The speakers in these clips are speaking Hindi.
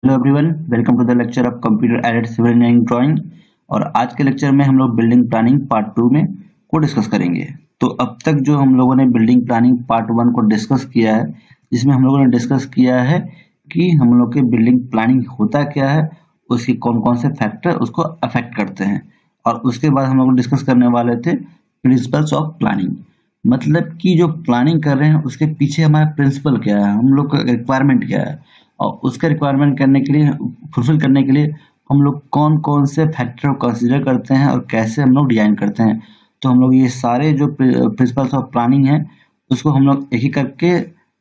Hello everyone, welcome to the lecture of computer aided civil engineering drawing. और आज के लेक्चर में हम लोग बिल्डिंग प्लानिंग पार्ट 2 में को डिस्कस करेंगे। तो अब तक जो हम लोगों ने बिल्डिंग प्लानिंग पार्ट 1 को डिस्कस किया है, जिसमें हम लोगों ने डिस्कस किया है कि हम लोग के बिल्डिंग प्लानिंग होता क्या है, उसकी कौन कौन से फैक्टर उसको अफेक्ट करते हैं। और उसके बाद हम लोग डिस्कस करने वाले थे प्रिंसिपल्स ऑफ प्लानिंग, मतलब कि जो प्लानिंग कर रहे हैं उसके पीछे हमारा प्रिंसिपल क्या है, हम लोग का रिक्वायरमेंट क्या है, और उसका रिक्वायरमेंट करने के लिए फुलफिल करने के लिए हम लोग कौन कौन से फैक्टर कंसीडर करते हैं और कैसे हम लोग डिजाइन करते हैं। तो हम लोग ये सारे जो प्रिंसिपल्स ऑफ प्लानिंग है उसको हम लोग एक ही करके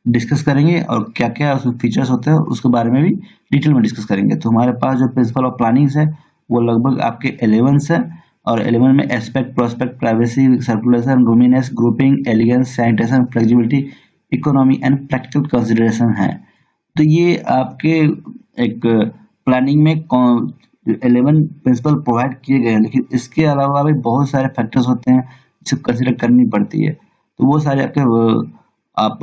डिस्कस करेंगे, और क्या क्या उसमें फीचर्स होते हैं उसके बारे में भी डिटेल में डिस्कस करेंगे। तो हमारे पास जो प्रिंसिपल ऑफ प्लानिंग है वो लगभग आपके 11 है, और 11 में aspect, prospect, privacy, circulation, roominess, grouping, elegance, sanitation, flexibility, economy and practical consideration है। तो ये आपके एक प्लानिंग में 11 प्रिंसिपल प्रोवाइड किए गए हैं, लेकिन इसके अलावा भी बहुत सारे फैक्टर्स होते हैं जिसे कंसिडर करनी पड़ती है। तो वो सारे आपके आप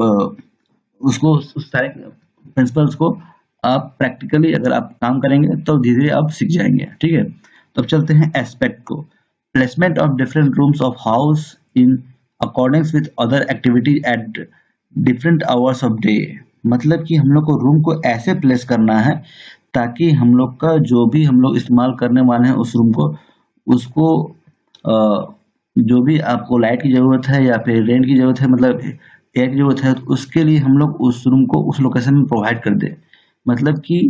उसको उस सारे प्रिंसिपल्स को आप प्रैक्टिकली अगर आप काम करेंगे तो धीरे धीरे आप सीख जाएंगे। ठीक है, तो अब चलते हैं एस्पेक्ट को। Placement of different rooms of house in according with other activities at different hours of day. मतलब कि हम लोग को रूम को ऐसे प्लेस करना है ताकि हम लोग का जो भी हम लोग इस्तेमाल करने वाले हैं उस रूम को, उसको जो भी आपको लाइट की ज़रूरत है या फिर रेंट की ज़रूरत है, मतलब एयर की ज़रूरत है, तो उसके लिए हम लोग उस रूम को उस लोकेशन में प्रोवाइड कर दें। मतलब कि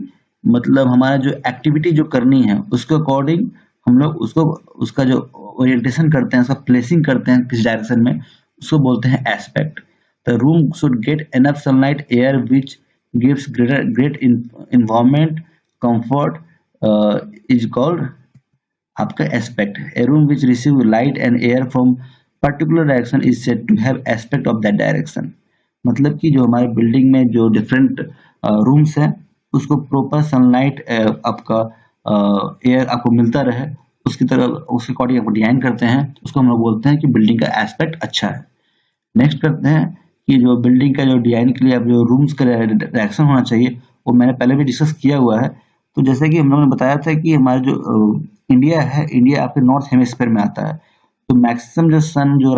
हमारा जो एक्टिविटी जो करनी है उसके अकॉर्डिंग हम लोग उसको उसका जो ओरिएंटेशन करते हैं, उसका प्लेसिंग करते हैं किस डायरेक्शन में, उसको बोलते हैं aspect. The room should get enough sunlight, air, which gives great environment comfort, is called आपका aspect. A room which receive light and air from particular direction is said to have aspect of that direction. मतलब कि जो हमारे बिल्डिंग में जो डिफरेंट रूम्स हैं उसको प्रॉपर सनलाइट आपका एयर आपको मिलता रहे, उसकी तरह उसके अकॉर्डिंग आपको डिजाइन करते हैं, उसको हम लोग बोलते हैं कि बिल्डिंग का एस्पेक्ट अच्छा है। नेक्स्ट करते हैं कि जो बिल्डिंग का जो डिजाइन के लिए अब जो रूम्स का डायरेक्शन होना चाहिए वो मैंने पहले भी डिस्कस किया हुआ है। तो जैसे कि हम लोगों ने बताया था कि हमारा जो इंडिया है, इंडिया आपके नॉर्थ हेमिस्फीयर में आता है। तो मैक्सिमम जो सन जो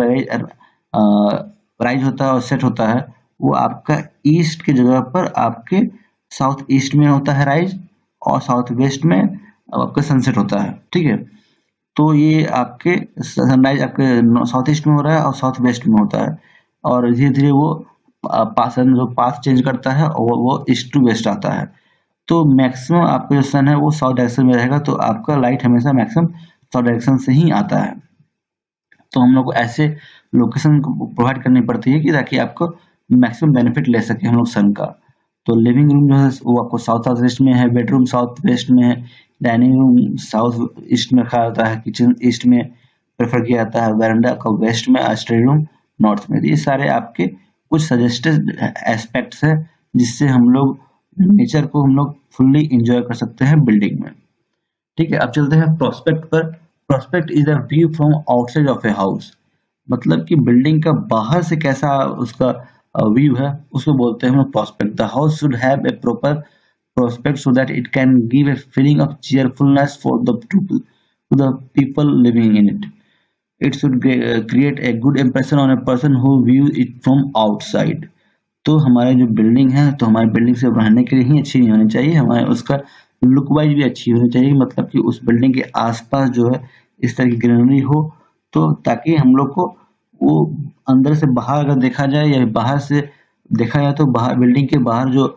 राइज होता है और सेट होता है वो आपका ईस्ट की जगह पर आपके साउथ ईस्ट में होता है राइज, और साउथ वेस्ट में आपका सनसेट होता है। ठीक है, तो ये आपके सनराइज आपके साउथ ईस्ट में हो रहा है और साउथ वेस्ट में होता है, और धीरे धीरे वो पाथ चेंज करता है और वो ईस्ट टू वेस्ट आता है। तो मैक्सिमम आपका जो सन है वो साउथ डायरेक्शन में रहेगा, तो आपका लाइट हमेशा मैक्सिमम साउथ डायरेक्शन से ही आता है। तो हम लोग को ऐसे लोकेशन प्रोवाइड करनी पड़ती है कि ताकि आपको मैक्सिमम बेनिफिट ले सके हम लोग सन का। तो लिविंग रूम जो है वो आपको साउथ वेस्ट में है, बेडरूम साउथ वेस्ट में है, डाइनिंग रूम साउथ ईस्ट में रखा जाता है, किचन ईस्ट में प्रेफर किया जाता है, वरांडा का वेस्ट में, स्टडी रूम नॉर्थ में। ये सारे आपके कुछ सजेस्टेड एस्पेक्ट्स है जिससे हम लोग नेचर को हम लोग फुल्ली एंजॉय कर सकते हैं बिल्डिंग में। ठीक है, अब चलते हैं प्रोस्पेक्ट पर। Prospect is the view from outside of a house, मतलब कि बिल्डिंग का बाहर से कैसा उसका व्यू है उसको बोलते हैं हम लोग prospect. The house should have a proper prospect so that it can give a feeling of cheerfulness for the people living in it. It should create a good impression on a person who views it from outside. तो हमारे जो बिल्डिंग है, तो हमारी बिल्डिंग से रहने के लिए ही अच्छी नहीं होनी चाहिए, हमारे उसका लुक वाइज भी अच्छी होनी चाहिए। मतलब कि उस बिल्डिंग के आसपास जो है इस तरह की ग्रीनरी हो, तो ताकि हम लोग को वो अंदर से बाहर अगर देखा जाए या बाहर से देखा जाए तो बाहर बिल्डिंग के बाहर जो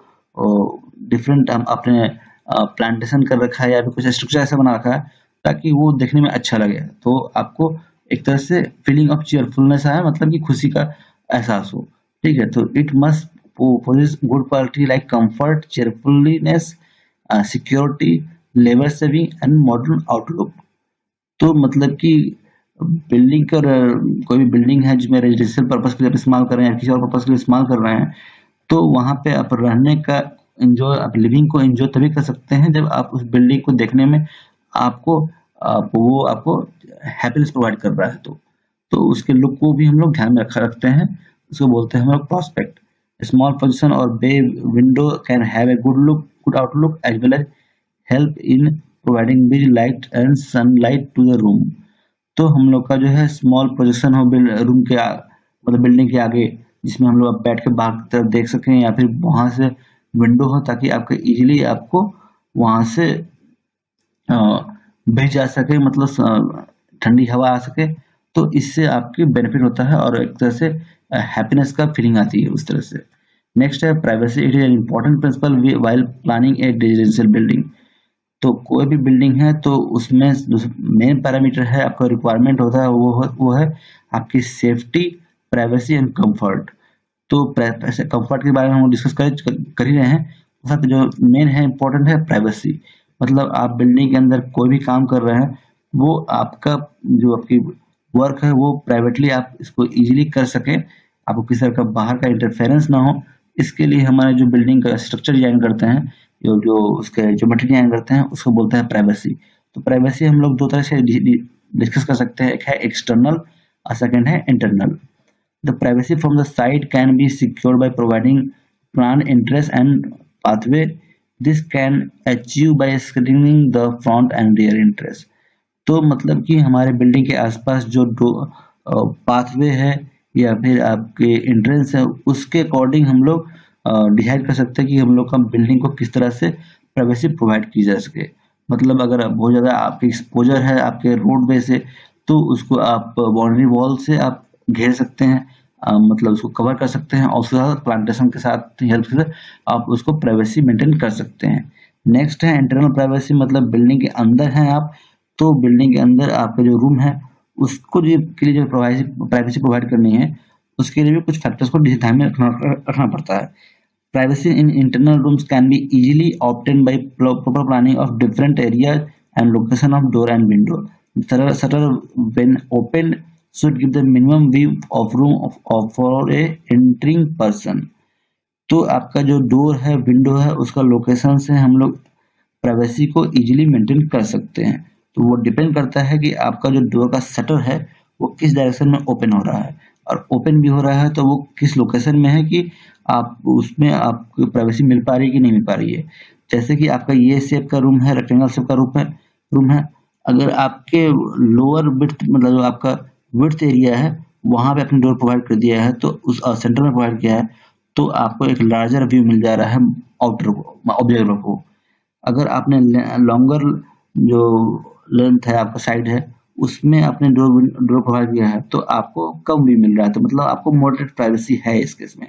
डिफरेंट हम अपने प्लांटेशन कर रखा है या फिर कुछ स्ट्रक्चर ऐसा बना रखा है ताकि वो देखने में अच्छा लगे, तो आपको एक तरह से फीलिंग ऑफ चीयरफुलनेस आए, मतलब कि खुशी का एहसास हो। ठीक है, तो it must possess good quality like comfort, cheerfulness, security, labour saving and modern outlook. तो मतलब कि बिल्डिंग का कोई भी बिल्डिंग है जिसमें रेजिडेंशियल पर्पस के लिए इस्तेमाल कर रहे हैं या किसी और पर्पस के लिए इस्तेमाल कर रहे हैं, तो वहाँ पे आप रहने का एंजॉय, आप लिविंग को एंजॉय तभी कर सकते हैं जब आप उस बिल्डिंग को देखने में आपको हैप्पीनेस प्रोवाइड कर रहा है। तो उसके लुक को भी हम लोग ध्यान में रखते हैं, उसको बोलते हैं हम लोग प्रोस्पेक्ट। स्मॉल पोजीशन और bay window can have a good look good outlook as well as help in providing big light and sunlight to the room। तो हम लोग का जो है स्मॉल प्रोजेक्शन हो रूम के मतलब बिल्डिंग के आगे, जिसमें हम लोग बैठ के बाहर की तरफ देख सकें, या फिर वहां से विंडो हो ताकि आपको इजीली आपको वहां से भेज जा सके, मतलब ठंडी हवा आ सके। तो इससे आपकी बेनिफिट होता है और एक तरह से हैप्पीनेस का फीलिंग आती है उस तरह से। नेक्स्ट है privacy. It is an important principle while planning a residential building. तो कोई भी बिल्डिंग है तो उसमें मेन पैरामीटर है, आपका रिक्वायरमेंट होता है वो है आपकी सेफ्टी, प्राइवेसी एंड कंफर्ट। तो कंफर्ट के बारे में हम डिस्कस कर ही रहे हैं, साथ जो मेन है इम्पोर्टेंट है प्राइवेसी। मतलब आप बिल्डिंग के अंदर कोई भी काम कर रहे हैं, वो आपका जो आपकी वर्क है वो प्राइवेटली आप इसको इजीली कर सकें, आपको किसी तरह का बाहर का इंटरफेरेंस ना हो। इसके लिए हमारे जो बिल्डिंग का स्ट्रक्चर डिजाइन करते हैं, जो उसके ज्योमेट्री डिजाइन करते हैं, उसको बोलते हैं प्राइवेसी। तो प्राइवेसी हम लोग दो तरह से डिस्कस कर सकते हैं, एक है एक्सटर्नल और सेकेंड है internal. The privacy from the site can be secured by providing plan interest and pathway. This can achieve by screening the front and rear interest. तो मतलब कि हमारे बिल्डिंग के आसपास जो पाथवे है या फिर आपके एंट्रेंस है, उसके अकॉर्डिंग हम लोग डिसाइड कर सकते हैं कि हम लोग का बिल्डिंग को किस तरह से प्राइवेसी प्रोवाइड की जा सके। मतलब अगर बहुत ज़्यादा आपकी एक्सपोजर है आपके रोड वे से, तो उसको आप बाउंड्री वॉल से आप घेर सकते हैं, मतलब उसको कवर कर सकते हैं, और उसके साथ प्लांटेशन के साथ हेल्प से आप उसको प्राइवेसी मेंटेन कर सकते हैं। नेक्स्ट है इंटरनल प्राइवेसी। मतलब बिल्डिंग के अंदर हैं आप, तो बिल्डिंग के अंदर आपका जो रूम है उसको के लिए जो प्राइवेसी प्रोवाइड करनी है, उसके लिए भी कुछ फैक्टर्स को ध्यान में रखना पड़ता है। Privacy in internal rooms can be easily obtain by proper planning of different areas and location of door and window. Shutter when open should give the minimum view of room for a entering person। तो आपका जो डोर है, विंडो है, उसका लोकेशन से हम लोग प्राइवेसी को इजीली मेंटेन कर सकते हैं। तो वो डिपेंड करता है कि आपका जो डोर का शटर है वो किस डायरेक्शन में ओपन हो रहा है, और ओपन भी हो रहा है तो वो किस लोकेशन में है कि आप उसमें आपको प्राइवेसी मिल पा रही है कि नहीं मिल पा रही है। जैसे कि आपका ये शेप का रूम है, रेक्टेंगल शेप का रूम है, अगर आपके लोअर विड्थ मतलब जो आपका विड्थ एरिया है वहां पे आपने डोर प्रोवाइड कर दिया है, तो उस सेंटर में प्रोवाइड किया है, तो आपको एक लार्जर व्यू मिल जा रहा है आउटर ऑब्जेक्ट को। अगर आपने लॉन्गर जो लेंथ है आपका साइड है उसमें आपने डोर प्रोवाइड किया है, तो आपको कम व्यू मिल रहा है, तो मतलब आपको मॉडरेट प्राइवेसी है इस केस में।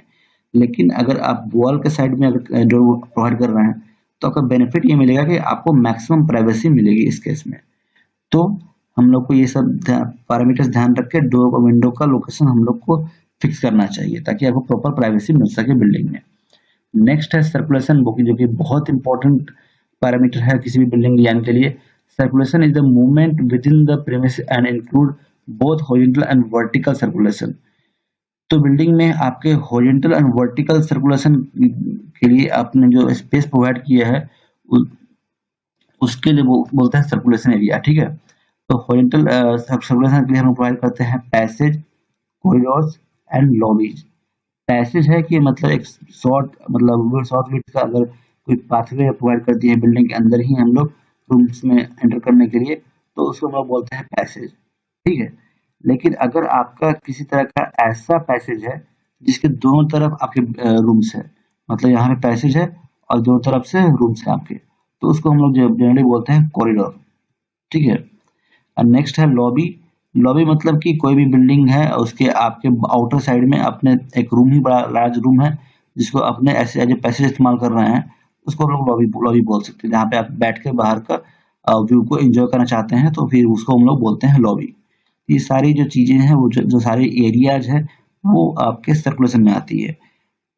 लेकिन अगर आप वॉल के साइड में अगर डोर प्रोवाइड कर रहे हैं, तो आपका बेनिफिट ये मिलेगा कि आपको मैक्सिमम प्राइवेसी मिलेगी इस केस में। तो हम लोग को ये सब पैरामीटर्स ध्यान रख के डोर और विंडो का लोकेशन हम लोग को फिक्स करना चाहिए, ताकि आपको प्रॉपर प्राइवेसी मिल सके बिल्डिंग में। नेक्स्ट है सर्कुलेशन, जो कि बहुत इंपॉर्टेंट पैरामीटर है किसी भी बिल्डिंग डिजाइन के लिए। Circulation is the movement with in the premise and include both horizontal and vertical circulation. तो बिल्डिंग में आपके हॉरिजॉन्टल एंड वर्टिकल सर्कुलेशन के लिए आपने जो स्पेस प्रोवाइड किया है उसके लिए वो बोलते हैं सर्कुलेशन एरिया, ठीक है। तो हॉरिजॉन्टल सर्कुलेशन के लिए हम प्रोवाइड करते हैं passage, corridors and lobbies. Passage है कि मतलब एक शॉर्ट विड्थ का अगर कोई पाथवे प्रोवाइड कर दिए बिल्डिंग के अंदर ही हम लोग रूम्स में एंटर करने के लिए, तो उसको हम लोग बोलते हैं पैसेज, ठीक है। लेकिन अगर आपका किसी तरह का ऐसा पैसेज है जिसके दोनों तरफ आपके रूम्स है, मतलब यहाँ पे पैसेज है और दोनों तरफ से रूम्स है आपके, तो उसको हम लोग जनरली बोलते हैं कॉरिडोर, ठीक है। और नेक्स्ट है लॉबी। लॉबी मतलब कि कोई भी बिल्डिंग है उसके आपके आउटर साइड में अपने एक रूम ही बड़ा लार्ज रूम है जिसको अपने ऐसे एज ए पैसेज इस्तेमाल कर रहे हैं, उसको हम लोग लॉबी बोल सकते हैं। जहाँ पे आप बैठ के बाहर का व्यू को एंजॉय करना चाहते हैं, तो फिर उसको हम लोग बोलते हैं लॉबी। ये सारी जो चीजें हैं वो जो सारे एरियाज है वो आपके सर्कुलेशन में आती है।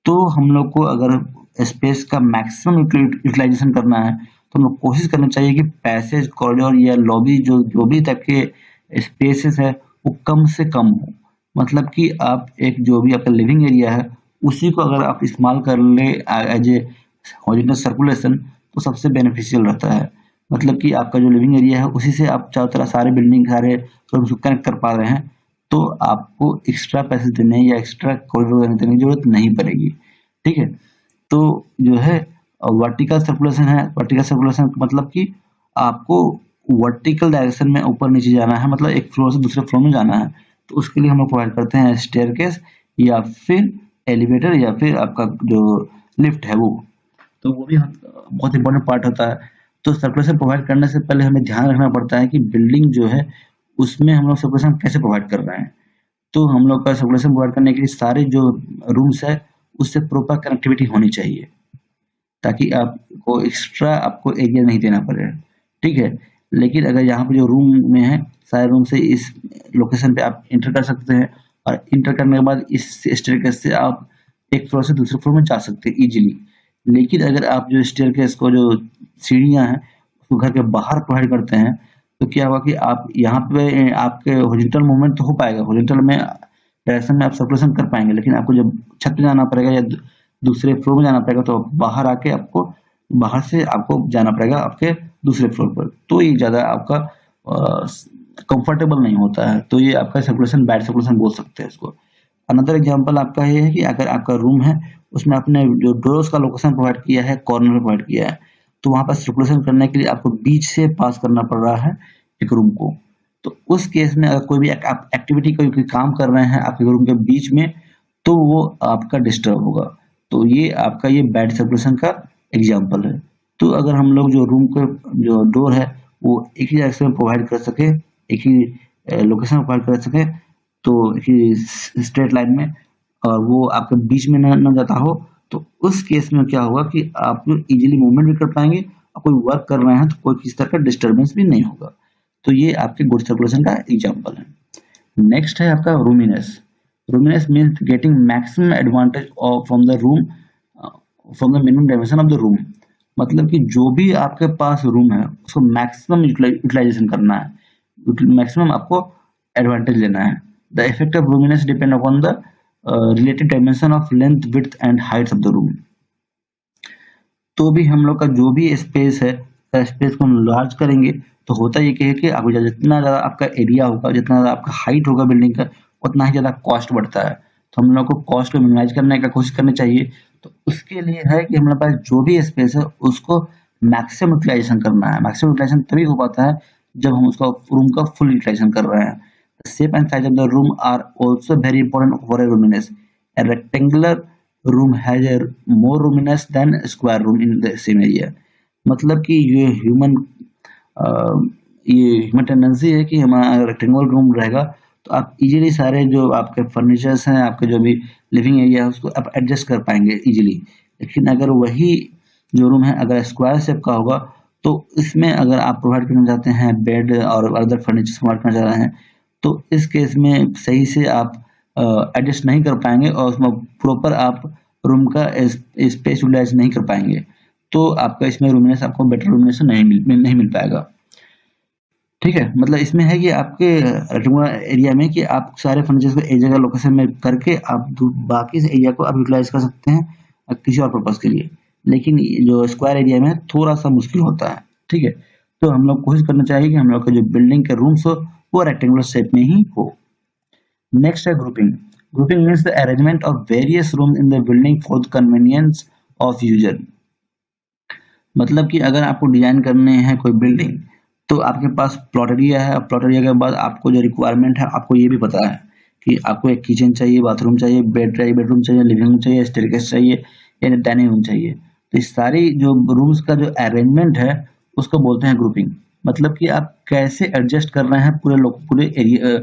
तो हम लोग को अगर स्पेस का मैक्सिमम यूटिलाइजेशन करना है, तो हम लोग कोशिश करनी चाहिए कि पैसेज, कॉरिडोर या लॉबी जो भी तक के स्पेसेस है वो कम से कम हो। मतलब कि आप एक जो भी आपका लिविंग एरिया है उसी को अगर आप इस्तेमाल कर ले एज ए हॉरिजॉन्टल सर्कुलेशन, तो सबसे बेनिफिशियल रहता है। मतलब कि आपका जो लिविंग एरिया है उसी से आप चारों तरह सारे बिल्डिंग सारे कनेक्ट कर पा रहे हैं, तो आपको एक्स्ट्रा पैसेज देने या एक्स्ट्रा कॉरिडोर देने की जरूरत नहीं पड़ेगी, ठीक है। तो जो है वर्टिकल सर्कुलेशन है। वर्टिकल सर्कुलेशन मतलब कि आपको वर्टिकल डायरेक्शन में ऊपर नीचे जाना है, मतलब एक फ्लोर से दूसरे फ्लोर में जाना है, तो उसके लिए हम लोग प्रोवाइड करते हैं स्टेयरकेस या फिर एलिवेटर या फिर आपका जो लिफ्ट है वो। तो वो भी बहुत इंपॉर्टेंट पार्ट होता है। तो सर्कुलेशन प्रोवाइड करने से पहले हमें ध्यान रखना पड़ता है कि बिल्डिंग जो है उसमें हम लोग सर्कुलेशन कैसे प्रोवाइड कर रहे हैं। तो हम लोग का सर्कुलेशन प्रोवाइड करने के लिए सारे जो रूम्स है उससे प्रॉपर कनेक्टिविटी होनी चाहिए, ताकि आपको एक्स्ट्रा आपको एरिया नहीं देना पड़े, ठीक है। लेकिन अगर यहाँ पे जो रूम में है सारे रूम से इस लोकेशन पे आप इंटर कर सकते हैं, और इंटर करने के बाद इस स्टेयरकेस से आप एक फ्लोर से दूसरे फ्लोर में जा सकते हैं इजीली। लेकिन अगर आप जो स्टेयरकेस को जो सीढ़ियाँ हैं उसको घर के बाहर प्रोवाइड करते हैं, तो क्या होगा कि आप यहाँ पे आपके हॉरिजॉन्टल मूवमेंट तो हो पाएगा, हॉरिजॉन्टल में डायरेक्शन में आप सर्कुलेशन कर पाएंगे, लेकिन आपको जब छत पे जाना पड़ेगा या दूसरे फ्लोर में जाना पड़ेगा तो बाहर आके आपको बाहर से आपको जाना पड़ेगा आपके दूसरे फ्लोर पर, तो ये ज़्यादा आपका कंफर्टेबल नहीं होता है। तो ये आपका सर्कुलेशन बैड सर्कुलेशन बोल सकते हैं इसको। अनदर एग्जांपल आपका ये है कि अगर आपका रूम है उसमें आपने जो डोर्स का लोकेशन प्रोवाइड किया है, कॉर्नर प्रोवाइड किया है, तो वहां पर सर्कुलेशन करने के लिए आपको बीच से पास करना पड़ रहा है एक रूम को। तो उस केस में अगर कोई भी आप एक्टिविटी कोई काम कर रहे हैं आपके रूम के बीच में, तो वो आपका डिस्टर्ब होगा। तो ये आपका ये बैड सर्कुलेशन का एग्जाम्पल है। तो अगर हम लोग जो रूम के जो डोर है वो एक ही डायरेक्शन में प्रोवाइड कर सके, एक ही लोकेशन प्रोवाइड कर सके, तो स्ट्रेट लाइन में, और वो आपके बीच में न जाता हो, तो उस केस में क्या होगा कि आप इजीली मूवमेंट भी कर पाएंगे, और कोई वर्क कर रहे हैं तो कोई किसी तरह का डिस्टर्बेंस भी नहीं होगा। तो ये आपके गुड सर्कुलेशन का एग्जाम्पल है। नेक्स्ट है आपका roominess. Roominess means getting maximum advantage from the room, from the minimum dimension of the room. मतलब कि जो भी आपके पास रूम है उसको मैक्सिमम यूटिलाइजेशन करना है, मैक्सिमम आपको एडवांटेज लेना है। The effect of roominess depend upon the related dimension of length, width and height of the room. तो भी हम लोग का जो भी स्पेस है, स्पेस को हम लार्ज करेंगे तो होता ये है कि आपको जितना ज़्यादा आपका एरिया होगा, जितना ज़्यादा आपका हाइट होगा बिल्डिंग का, उतना ही ज़्यादा कॉस्ट बढ़ता है। तो हम लोग को कॉस्ट को मिनिमाइज करने का कोशिश करनी चाहिए। तो उसके लिए है कि हमारे पास जो भी स्पेस है उसको मैक्सिमम यूटिलाइजेशन करना है। मैक्सिमम यूटिलाइजेशन तभी हो पाता है जब हम उसका रूम का फुल यूटिलाइजेशन कर रहे हैं। The shape and size of the room are also very important for a roominess. A rectangular room has a more roominess than a square room in the same area. मतलब कि ये ह्यूमन टेंडेंसी है कि हमारा रेक्टेंगुलर रूम रहेगा तो आप इजीली सारे जो आपके फर्नीचर्स हैं, आपके जो भी लिविंग एरिया है उसको आप एडजस्ट कर पाएंगे इजीली। लेकिन अगर वही जो रूम है अगर स्क्वायर शेप का होगा तो इसमें अगर आप प्रोवाइड करना चाहते हैं बेड और अदर फर्नीचर प्रोवाइड करना चाह रहे हैं, तो इस केस में सही से आप एडजस्ट नहीं कर पाएंगे और उसमें प्रॉपर आप रूम का स्पेस यूटिलाइज नहीं कर पाएंगे। तो आपका इसमें रूमिनेस आपको बेटर रूमिनेस नहीं मिल पाएगा। ठीक है, मतलब इसमें है कि आपके रेक्टेंगुलर एरिया में कि आप सारे फर्नीचर्स को एक जगह लोकेशन में करके आप बाकी से एरिया को आप यूटिलाइज कर सकते हैं किसी और पर्पज के लिए। लेकिन जो स्क्वायर एरिया में थोड़ा सा मुश्किल होता है। ठीक है, तो हम लोग कोशिश करना चाहिए कि हम लोग का जो बिल्डिंग के रूम्स हो वो रेक्टेंगुलर शेप में ही हो। नेक्स्ट है grouping. Grouping means the arrangement of various room in the building for the convenience of user. मतलब कि अगर आपको डिजाइन करने हैं कोई बिल्डिंग, तो आपके पास प्लॉट एरिया है, प्लॉट एरिया के बाद आपको जो रिक्वायरमेंट है आपको ये भी पता है कि आपको एक किचन चाहिए, बाथरूम चाहिए, बेड चाहिए, बेडरूम चाहिए, लिविंग रूम चाहिए, स्टेयरकेस चाहिए या डाइनिंग रूम चाहिए। तो इस सारी जो रूम्स का जो अरेंजमेंट है उसको बोलते हैं ग्रुपिंग। मतलब कि आप कैसे एडजस्ट कर रहे हैं पूरे लोग पूरे एरिया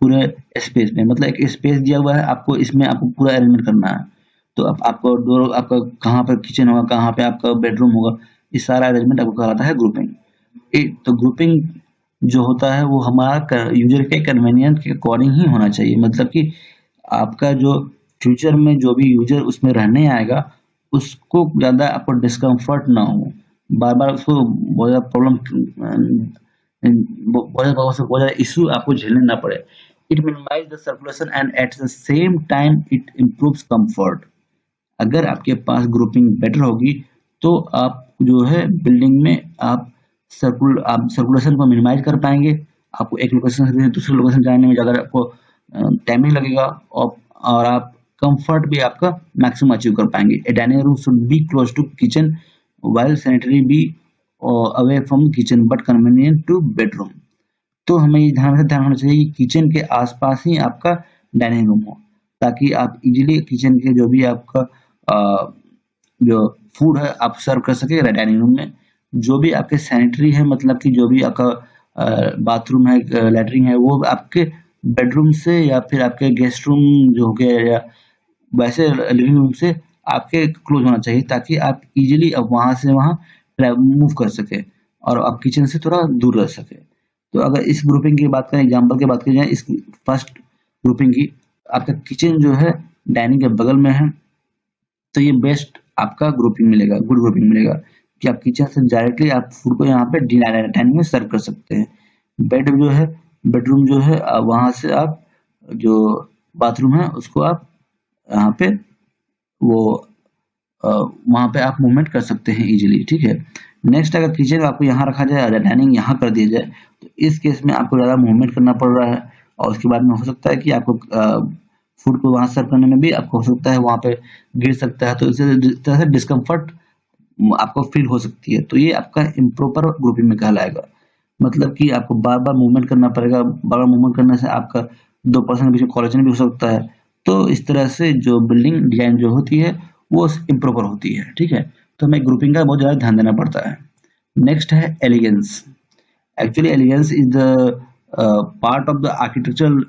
पूरे स्पेस में। मतलब एक स्पेस दिया हुआ है आपको, इसमें आपको पूरा अरेंजमेंट करना है। तो आपको डोर आपका कहाँ पर किचन होगा, कहाँ पे आपका बेडरूम होगा, इस सारा अरेंजमेंट आपको कहलाता है ग्रुपिंग। तो ग्रुपिंग जो होता है वो हमारा यूजर के कन्वीनियंस के अकॉर्डिंग ही होना चाहिए। मतलब कि आपका जो फ्यूचर में जो भी यूजर उसमें रहने आएगा उसको ज़्यादा आपको डिस्कम्फर्ट ना हो, बार बार उसको बहुत ज़्यादा प्रॉब्लम, बहुत ज़्यादा इशू आपको झेलने ना पड़े। It minimise the circulation and at the same time it improves comfort. अगर आपके पास ग्रुपिंग बेटर होगी तो आप जो है बिल्डिंग में आप सर्कुलेशन को मिनिमाइज कर पाएंगे। आपको एक लोकेशन से दूसरे लोकेशन जाने में ज़्यादा आपको टाइम नहीं लगेगा, और आप कंफर्ट भी आपका मैक्सिमम अचीव कर पाएंगे। A dining room should be close to kitchen while sanitary be away from kitchen but convenient to bedroom। तो हमें ये ध्यान रखना चाहिए कि किचन के आसपास ही आपका डाइनिंग रूम हो, ताकि आप इजीली किचन के जो भी आपका जो फूड है आप सर्व कर सके डाइनिंग रूम में। जो भी आपके सैनिटरी है, मतलब कि जो भी आपका बाथरूम है, लैट्रिन है, वो आपके बेडरूम से या फिर आपके गेस्ट रूम जो हो गया या वैसे लिविंग रूम से आपके क्लोज होना चाहिए, ताकि आप इजीली अब वहां से वहां मूव कर सके और आप किचन से थोड़ा दूर रह सके। तो अगर इस ग्रुपिंग की बात करें, एग्जाम्पल की बात की जाए इस फर्स्ट ग्रुपिंग की, आपका किचन जो है डाइनिंग के बगल में है, तो ये बेस्ट आपका ग्रुपिंग मिलेगा, गुड ग्रुपिंग मिलेगा कि आप किचन से डायरेक्टली आप फूड को यहाँ पे डाइनिंग में सर्व कर सकते हैं। बेड जो है, बेडरूम जो है, वहां से आप जो बाथरूम है उसको आप यहाँ पे वो वहां पे आप मूवमेंट कर सकते हैं इजीली, ठीक है। नेक्स्ट, अगर किचन आपको यहाँ रखा जाए, डाइनिंग यहाँ कर दिया जाए, तो इस केस में आपको ज़्यादा मूवमेंट करना पड़ रहा है और उसके बाद में हो सकता है कि आपको फूड को वहां सर्व करने में भी आपको हो सकता है वहां पे गिर सकता है, तो इस तरह से डिस्कम्फर्ट आपको फील हो सकती है। तो ये आपका इम्प्रॉपर ग्रुपिंग में कहलाएगा। मतलब कि आपको बार बार मूवमेंट करना पड़ेगा, बार बार मूवमेंट करने से आपका 2% बीच में कोलिजन भी हो सकता है। तो इस तरह से जो बिल्डिंग डिजाइन जो होती है वो इम्प्रॉपर होती है, ठीक है। तो हमें ग्रुपिंग का बहुत ज़्यादा ध्यान देना पड़ता है। नेक्स्ट है elegance. Actually elegance is the part of the architectural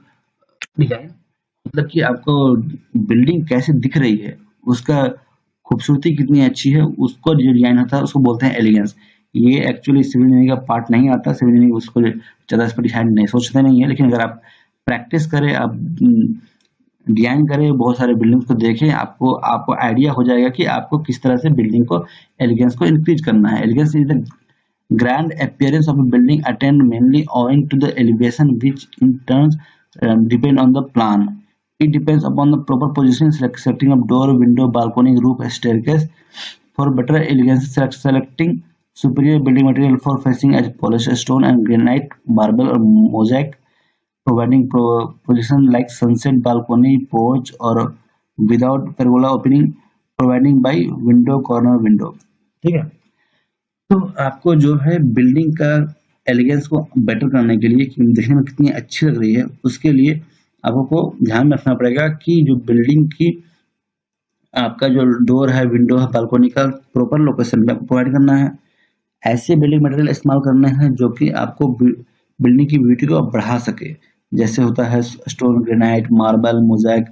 design. मतलब कि आपको बिल्डिंग कैसे दिख रही है, उसका खूबसूरती कितनी अच्छी है, उसको जो डिजाइन होता है उसको बोलते हैं एलिगेंस। ये एक्चुअली सिविल इंजीनियरिंग का पार्ट नहीं आता, सिविल इंजीनियरिंग उसको ज़्यादा इस पर डिजाइन नहीं सोचते नहीं है, लेकिन अगर आप प्रैक्टिस करें, आप डिजाइन करें, बहुत सारे बिल्डिंग्स को देखें, आपको आपको आइडिया हो जाएगा कि आपको किस तरह से बिल्डिंग को एलिगेंस को इंक्रीज करना है। Elegance is the grand appearance of a building attained mainly owing to the elevation, which in turn depend on the plan. It depends upon the proper positioning, selecting of door, window, balcony, roof, staircase. For better elegance, selecting superior building material for facing as polished stone and granite, marble, or mosaic. Providing position like sunset, balcony, porch, or without pergola opening. Providing by window, corner window. ठीक है। तो आपको जो है बिल्डिंग का एलिगेंस को बेटर करने के लिए कि देखने में कितनी अच्छी लग रही है, उसके लिए आपको ध्यान में रखना पड़ेगा कि जो बिल्डिंग की आपका जो डोर है, विंडो है, बालकनी का प्रॉपर लोकेशन पे प्रोवाइड करना है। ऐसे बिल्डिंग मटेरियल इस्तेमाल करने हैं जो कि आपको बिल्डिंग की ब्यूटी को बढ़ा सके। जैसे होता है stone, granite, marble, Mosaic,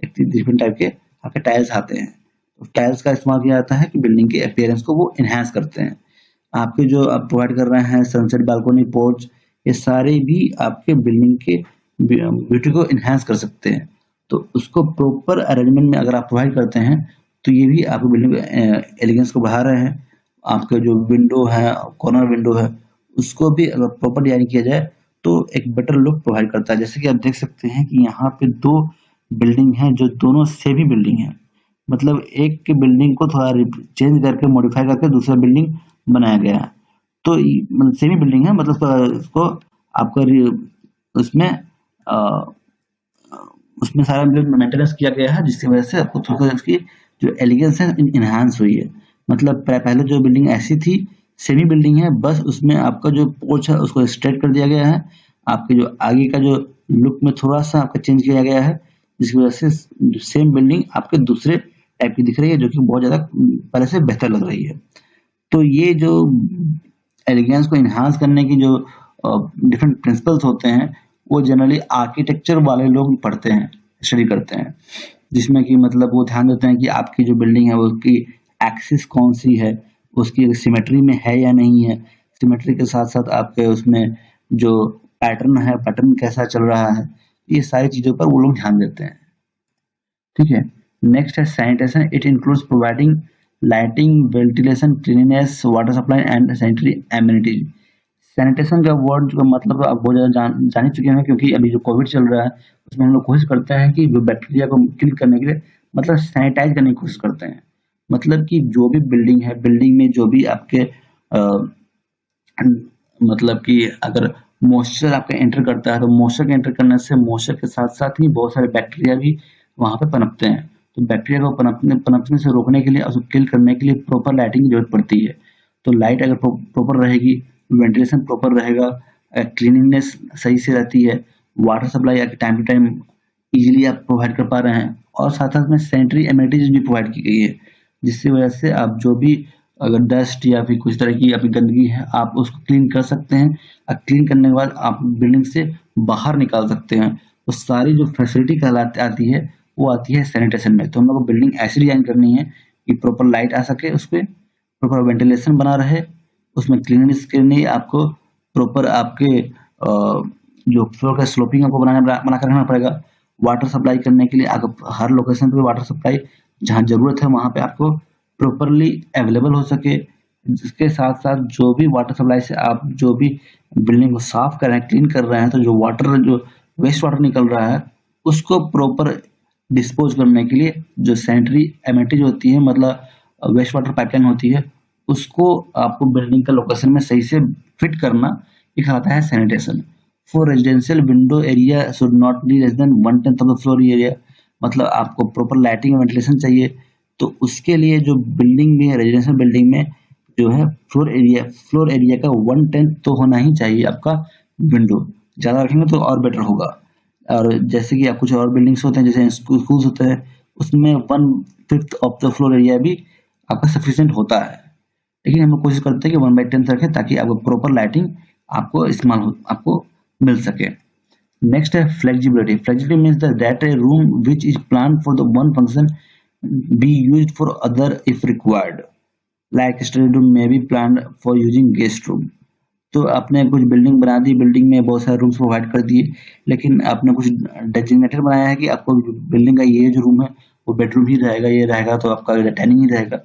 different type के आपके टाइल्स आते हैं। तो टाइल्स का इस्तेमाल किया जाता है कि बिल्डिंग के अपीयरेंस को वो इनहेंस करते हैं। आपके जो आप प्रोवाइड कर रहे हैं सनसेट, बालकनी, पोर्च, ये सारे भी आपके बिल्डिंग के ब्यूटी को इनहेंस कर सकते हैं। तो उसको प्रॉपर अरेंजमेंट में अगर आप प्रोवाइड करते हैं तो ये भी आपके बिल्डिंग एलिगेंस को बढ़ा रहे हैं। आपके जो विंडो है, कॉर्नर विंडो है, उसको भी अगर प्रॉपर डिजाइन किया जाए तो एक बेटर लुक प्रोवाइड करता है। जैसे कि आप देख सकते हैं कि यहाँ पे दो बिल्डिंग हैं जो दोनों सेम ही बिल्डिंग है। मतलब एक की बिल्डिंग को थोड़ा चेंज करके मॉडिफाई करके दूसरा बिल्डिंग बनाया गया है। तो सेम ही बिल्डिंग है, मतलब इसको आपका उसमें उसमें सारा मेंटेनेंस किया गया है, जिसकी वजह से आपको थोड़ा उसकी जो एलिगेंस है इनहांस हुई है। मतलब पहले जो बिल्डिंग ऐसी थी, सेमी बिल्डिंग है, बस उसमें आपका जो पोर्च है उसको स्ट्रेट कर दिया गया है। आपके जो आगे का जो लुक में थोड़ा सा आपका चेंज किया गया है, जिसकी वजह से सेम बिल्डिंग आपके दूसरे टाइप की दिख रही है, जो कि बहुत ज्यादा पहले से बेहतर लग रही है। तो ये जो एलिगेंस को इनहांस करने की जो डिफरेंट प्रिंसिपल्स होते हैं, वो जनरली आर्किटेक्चर वाले लोग पढ़ते हैं, स्टडी करते हैं, जिसमें कि मतलब वो ध्यान देते हैं कि आपकी जो बिल्डिंग है उसकी एक्सिस कौन सी है, उसकी सिमेट्री में है या नहीं है। सिमेट्री के साथ साथ आपके उसमें जो पैटर्न है, पैटर्न कैसा चल रहा है, ये सारी चीजों पर वो लोग ध्यान देते हैं। ठीक है। नेक्स्ट है sanitation. It includes providing lighting, ventilation, cleanness, water supply and sanitary amenities. Sanitation का वर्ड का मतलब आप बहुत ज़्यादा जान ही चुके हैं, क्योंकि अभी जो कोविड चल रहा है उसमें हम लोग कोशिश करते हैं कि जो बैक्टीरिया को किल करने के लिए मतलब सैनिटाइज करने की कोशिश करते हैं। मतलब कि जो भी बिल्डिंग है, बिल्डिंग में जो भी आपके मतलब कि अगर मॉइस्चर आपका एंटर करता है, तो मॉइस्चर के एंटर करने से मॉइस्चर के साथ साथ ही बहुत सारे बैक्टीरिया भी वहां पे पनपते हैं। तो बैक्टीरिया को पनपने से रोकने के लिए और उसको किल करने के लिए प्रॉपर लाइटिंग की जरूरत पड़ती है। तो लाइट अगर प्रॉपर रहेगी, वेंटिलेशन प्रॉपर रहेगा, क्लीनिंगनेस सही से रहती है, water supply time to time easily आप प्रोवाइड कर पा रहे हैं, और साथ साथ में सैनिटरी एमिनिटीज भी प्रोवाइड की गई है, जिसकी वजह से आप जो भी अगर डस्ट या फिर कुछ तरह की आपकी गंदगी है आप उसको क्लीन कर सकते हैं, और क्लीन करने के बाद आप बिल्डिंग से बाहर निकाल सकते हैं। तो सारी जो फैसिलिटी कहलाती आती है वो आती है सैनिटेशन में। तो हम लोग को बिल्डिंग ऐसी डिजाइन करनी है कि प्रॉपर लाइट आ सके, उस पर प्रॉपर वेंटिलेशन बना रहे, उसमें क्लीननेस के लिए आपको प्रॉपर आपके जो फ्लोर का स्लोपिंग आपको बना कर रखना पड़ेगा। वाटर सप्लाई करने के लिए आपको हर लोकेशन पे वाटर सप्लाई जहाँ जरूरत है वहाँ पे आपको प्रॉपरली अवेलेबल हो सके। जिसके साथ साथ जो भी वाटर सप्लाई से आप जो भी बिल्डिंग को साफ कर रहे हैं, क्लीन कर रहे हैं, तो जो वेस्ट वाटर निकल रहा है उसको प्रॉपर डिस्पोज करने के लिए जो सैनिटरी एमिनिटीज होती है, मतलब वेस्ट वाटर पाइपलाइन होती है, उसको आपको बिल्डिंग का लोकेशन में सही से फिट करना दिखाता है sanitation. For residential window area should not be less than 1/10 of the floor area, मतलब आपको प्रॉपर लाइटिंग और वेंटिलेशन चाहिए। तो उसके लिए जो बिल्डिंग में रेजिडेंशियल बिल्डिंग में जो है फ्लोर एरिया का 1/10 तो होना ही चाहिए आपका विंडो। ज़्यादा रखेंगे तो और बेटर होगा। और जैसे कि आप कुछ और बिल्डिंग्स होते हैं जैसे स्कूल्स होते हैं, उसमें 1/5 ऑफ द फ्लोर एरिया भी आपका सफिशिएंट होता है। लेकिन हम लोग कोशिश करते हैं कि 1/10 रखें ताकि आपको प्रॉपर लाइटिंग आपको मिल सके। नेक्स्ट है flexibility. Flexibility means that a room which is plan for the one function be used for other if required, like study room may be plan for using guest room. तो आपने कुछ बिल्डिंग बना दी, बिल्डिंग में बहुत सारे रूम्स प्रोवाइड कर दिए, लेकिन आपने कुछ डेजिग्नेटेड बनाया है कि आपको बिल्डिंग का ये जो रूम है वो बेडरूम ही रहेगा, ये रहेगा तो आपका डाइनिंग ही रहेगा।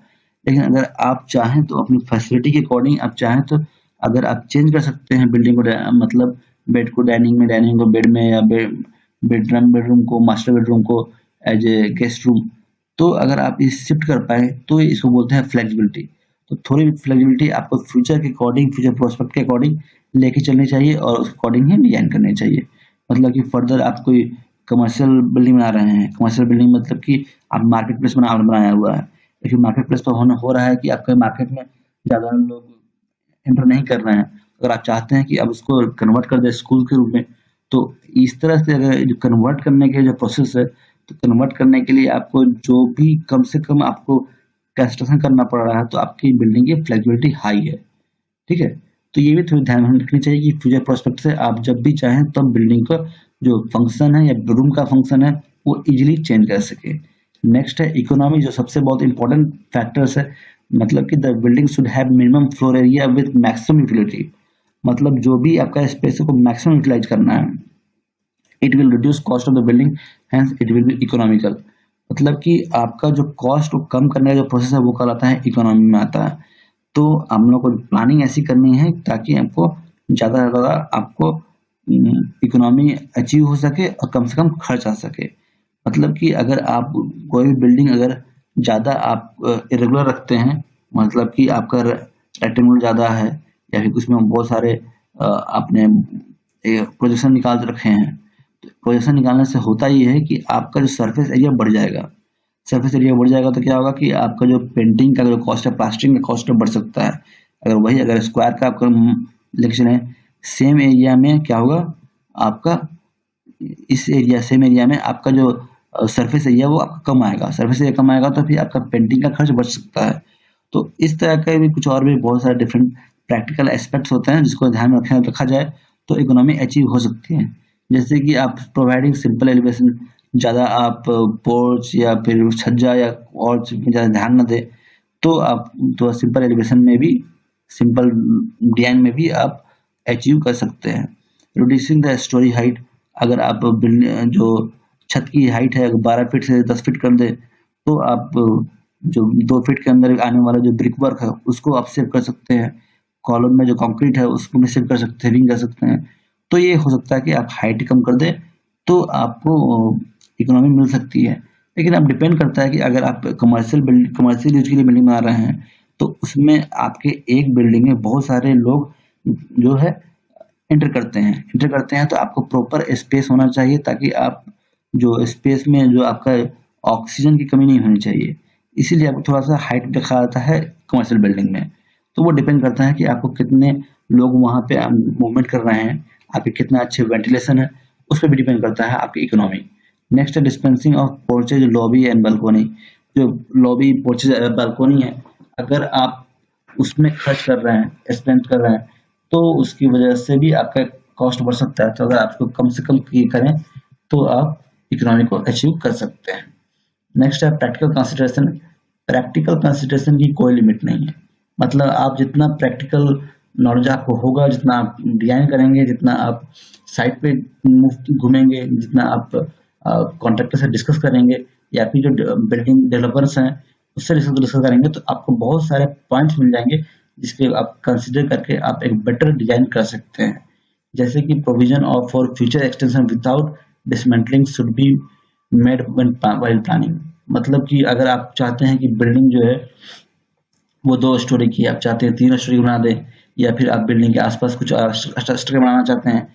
लेकिन अगर आप चाहें तो अपनी फैसिलिटी के अकॉर्डिंग आप चाहें तो अगर आप चेंज कर सकते हैं बिल्डिंग को, मतलब बेड को डाइनिंग में, डाइनिंग को बेड में, या बेडरूम को मास्टर बेडरूम को एज ए गेस्ट रूम। तो अगर आप इस शिफ्ट कर पाए तो इसको बोलते हैं फ्लेक्सिबिलिटी। तो थोड़ी फ्लेक्सिबिलिटी आपको फ्यूचर के अकॉर्डिंग, फ्यूचर प्रोस्पेक्ट के अकॉर्डिंग लेके चलनी चाहिए और उस अकॉर्डिंग ही डिजाइन करनी चाहिए। मतलब कि फर्दर आप कोई कमर्शियल बिल्डिंग बना रहे हैं, कमर्शियल बिल्डिंग मतलब कि आप मार्केट प्लेस बनाया हुआ है, लेकिन मार्केट प्लेस पर हो रहा है कि आपके मार्केट में ज़्यादा लोग एंटर नहीं कर रहे हैं। अगर आप चाहते हैं कि आप उसको कन्वर्ट कर दें स्कूल के रूप में, तो इस तरह से अगर जो कन्वर्ट करने के जो प्रोसेस है, तो कन्वर्ट करने के लिए आपको जो भी कम से कम आपको कंस्ट्रक्शन करना पड़ रहा है, तो आपकी बिल्डिंग की फ्लेक्सिबिलिटी हाई है। ठीक है, तो ये भी थोड़ी ध्यान में रखनी चाहिए कि फ्यूचर प्रोस्पेक्ट से आप जब भी चाहें तब बिल्डिंग का जो फंक्शन है या रूम का फंक्शन है वो इजीली चेंज कर सके। नेक्स्ट है इकोनॉमी, जो सबसे बहुत इंपॉर्टेंट फैक्टर्स है। मतलब कि the building should have minimum floor area with maximum utility, मतलब जो भी आपका स्पेस है को मैक्सिमम यूटिलाइज करना है। It will reduce cost of the building, hence it will be economical. मतलब कि आपका जो कॉस्ट को कम करने का जो प्रोसेस है वो कहलाता है इकोनॉमी में आता है। तो हम लोग को प्लानिंग ऐसी करनी है ताकि आपको ज़्यादा से ज़्यादा आपको इकोनॉमी अचीव हो सके और कम से कम खर्च आ सके। मतलब कि अगर आप कोई भी बिल्डिंग अगर ज़्यादा आप इरेगुलर रखते हैं, मतलब कि आपका रेक्टेंगुलर ज़्यादा है या फिर उसमें बहुत सारे आपने प्रोजेक्शन निकाल रखे हैं, तो प्रोजेक्शन निकालने से होता ये है कि आपका जो सरफेस एरिया बढ़ जाएगा। सरफेस एरिया बढ़ जाएगा तो क्या होगा कि आपका जो पेंटिंग का जो कॉस्ट है, प्लास्टरिंग का कॉस्ट बढ़ सकता है। अगर स्क्वायर का आपका इलेक्शन है, सेम एरिया में क्या होगा आपका, सेम एरिया में आपका जो सरफेस एरिया वो आपका कम आएगा। सरफेस एरिया कम आएगा तो फिर आपका पेंटिंग का खर्च बढ़ सकता है। तो इस तरह का भी कुछ और भी बहुत सारे डिफरेंट प्रैक्टिकल एस्पेक्ट्स होते हैं जिसको ध्यान में रखा जाए तो इकोनॉमी अचीव हो सकती है। जैसे कि आप प्रोवाइडिंग सिंपल एलिवेशन, ज़्यादा आप पोर्च या फिर छज्जा या और ज़्यादा ध्यान न दें, तो आप तो सिंपल एलिवेशन में भी, सिंपल डिजाइन में भी आप अचीव कर सकते हैं। रिड्यूसिंग द स्टोरी हाइट, अगर आप जो छत की हाइट है 12 फीट से 10 फीट कर दे, तो आप जो 2 फीट के अंदर आने वाला जो ब्रिक वर्क है उसको आप सेव कर सकते हैं। कॉलम में जो कंक्रीट है उसको भी सेव कर सकते हैं, कर सकते हैं। तो ये हो सकता है कि आप हाइट कम कर दें तो आपको इकोनॉमी मिल सकती है। लेकिन अब डिपेंड करता है कि अगर आप कमर्शियल यूज के लिए बिल्डिंग बना रहे हैं तो उसमें आपके एक बिल्डिंग में बहुत सारे लोग जो है एंटर करते हैं तो आपको प्रॉपर स्पेस होना चाहिए ताकि आप जो स्पेस में जो आपका ऑक्सीजन की कमी नहीं होनी चाहिए, इसीलिए आपको थोड़ा सा हाइट रखा जाता है कमर्शियल बिल्डिंग में। तो वो डिपेंड करता है कि आपको कितने लोग वहाँ पे मूवमेंट कर रहे हैं, आपके कितना अच्छे वेंटिलेशन है, उस पर भी डिपेंड करता है आपकी इकोनॉमी। नेक्स्ट है dispensing of porches, lobby and balcony. जो लॉबी, पोर्चेज, बालकोनी है, अगर आप उसमें खर्च कर रहे हैं, स्पेंड कर रहे हैं, तो उसकी वजह से भी आपका कॉस्ट बढ़ सकता है। तो अगर आपको कम से कम ये करें तो आप इकोनॉमी को अचीव कर सकते हैं। नेक्स्ट है प्रैक्टिकल कंसिडरेशन। प्रैक्टिकल कंसिडरेशन की कोई लिमिट नहीं है, मतलब आप जितना प्रैक्टिकल नॉलेज आपको होगा, जितना आप डिजाइन करेंगे, जितना आप साइट पे घूमेंगे, जितना आप कॉन्ट्रैक्टर से डिस्कस करेंगे या फिर जो बिल्डिंग डेवलपर्स हैं उससे डिस्कस करेंगे, तो आपको बहुत सारे पॉइंट्स मिल जाएंगे जिसके आप कंसिडर करके आप एक बेटर डिजाइन कर सकते हैं। जैसे कि provision of for future extension without dismantling should be made while planning. मतलब कि अगर आप चाहते हैं कि बिल्डिंग जो है वो 2 स्टोरी की, आप चाहते हैं 3 स्टोरी बना दें, या फिर आप बिल्डिंग के आसपास कुछ स्ट्रक्चर बनाना चाहते हैं,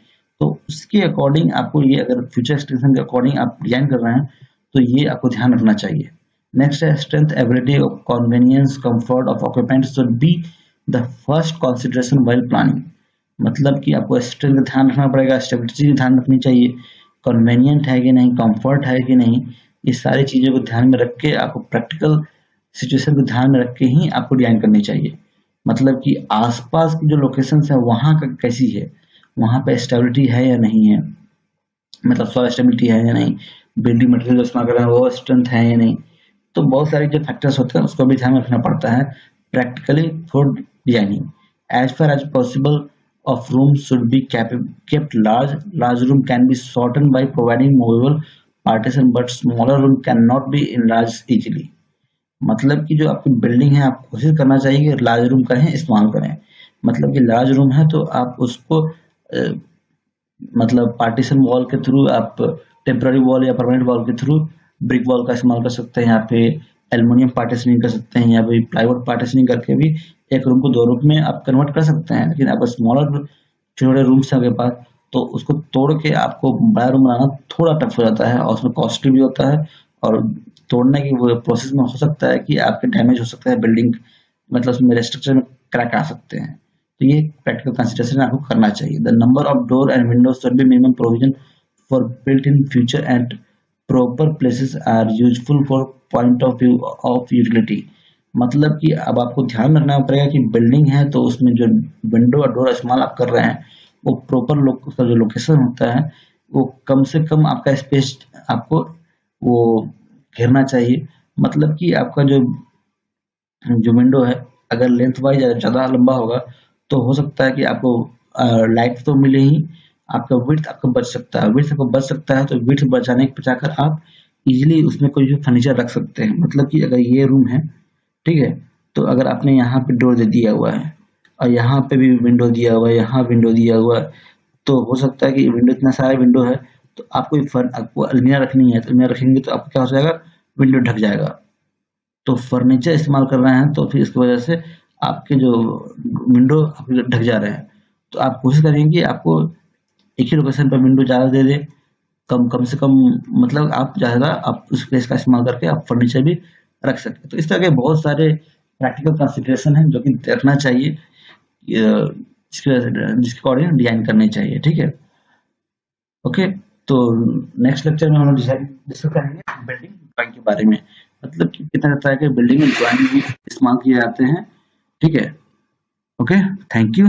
तो उसके अकॉर्डिंग आपको ये, अगर फ्यूचर एक्सटेंशन के अकॉर्डिंग आप डिजाइन कर रहे हैं तो ये आपको ध्यान रखना चाहिए। नेक्स्ट है strength, ability, convenience, comfort of occupants should be the first consideration while planning. मतलब कि आपको स्ट्रेंथ का ध्यान रखना पड़ेगा, स्टेबिलिटी का ध्यान रखनी चाहिए, कन्वीनियंट है कि नहीं, कंफर्ट है कि नहीं, ये सारी चीज़ों को ध्यान में रख के आपको प्रैक्टिकल सिचुएशन को ध्यान में रख के ही आपको डिजाइन करनी चाहिए। मतलब कि आसपास की जो लोकेशन है वहाँ का कैसी है, वहाँ पे स्टेबिलिटी है या नहीं है, मतलब सॉइल स्टेबिलिटी है या नहीं, बिल्डिंग मटेरियल इस्तेमाल कर रहे हैं वो स्ट्रेंथ है या नहीं। तो बहुत सारे जो फैक्टर्स होते हैं उसको भी ध्यान में रखना पड़ता है practically for designing. As far as possible of rooms should be kept large. Large room can be shortened by providing movable partition, but smaller room cannot be enlarged easily. मतलब कि जो आपकी बिल्डिंग है आप कोशिश करना चाहिए कि लार्ज रूम का ही इस्तेमाल करें। मतलब कि लार्ज रूम है तो आप उसको मतलब पार्टीशन वॉल के थ्रू, आप टेम्पररी वॉल या परमानेंट वॉल के थ्रू ब्रिक वॉल का इस्तेमाल कर सकते हैं, यहाँ पे एल्युमिनियम पार्टीशनिंग कर सकते हैं, या फिर प्लाईवुड पार्टीशनिंग करके भी एक रूम को 2 रूम में आप कन्वर्ट कर सकते हैं। लेकिन आप स्मॉलर छोटे रूम्स हैं आपके पास, तो उसको तोड़ के आपको बड़ा रूम बनाना थोड़ा टफ हो जाता है और उसमें कॉस्टली भी होता है, और तोड़ने की वो प्रोसेस में हो सकता है कि आपके डैमेज हो सकता है बिल्डिंग, मतलब उसमें स्ट्रक्चर में क्रैक आ सकते हैं। तो ये प्रैक्टिकल कंसिडरेशन आपको करना चाहिए। The number of door and windows should be minimum provision for built in future and proper places are useful for point of view of utility. मतलब कि अब आपको ध्यान रखना पड़ेगा कि बिल्डिंग है तो उसमें जो विंडो और डोर इस्तेमाल आप कर रहे हैं वो प्रॉपर उसका जो लोकेशन होता है वो कम से कम आपका स्पेस आपको वो घेरना चाहिए। मतलब कि आपका जो जो विंडो है अगर लेंथ वाइज ज़्यादा लंबा होगा तो हो सकता है कि आपको लाइट तो मिले ही, आपका विड्थ आपको बच सकता है। विड्थ आपको बच सकता है तो विड्थ बचाने के बचाकर आप इजीली उसमें कोई भी फर्नीचर रख सकते हैं। मतलब कि अगर ये रूम है, ठीक है, तो अगर आपने यहाँ पे डोर दे दिया हुआ है और यहाँ पे भी विंडो दिया हुआ है, यहाँ विंडो दिया हुआ है, तो हो सकता है कि विंडो, इतना सारा विंडो है तो आपको अलमीरा रखनी है, तो अलमीरा रखेंगे तो आपको क्या हो जाएगा, विंडो ढक जाएगा। तो फर्नीचर इस्तेमाल कर रहे हैं तो फिर इसकी वजह से आपके जो विंडो आपके ढक जा रहे हैं। तो आप कोशिश करेंगे कि आपको एक ही लोकेशन पर विंडो ज़्यादा दे दे, कम कम से कम, मतलब आप ज़्यादा आप उस स्पेस का इस्तेमाल करके आप फर्नीचर भी रख सकते हैं। तो इस तरह के बहुत सारे प्रैक्टिकल कंसिडरेशन हैं जो कि रखना चाहिए, जिसके अकॉर्डिंग डिजाइन करनी चाहिए। ठीक है, ओके। तो नेक्स्ट लेक्चर में हम लोग डिस्कस करेंगे बिल्डिंग ड्राइंग के बारे में, मतलब कि कितना तरह के बिल्डिंग में ड्राइंग भी इस्तेमाल किए जाते हैं। ठीक है, ओके, थैंक यू।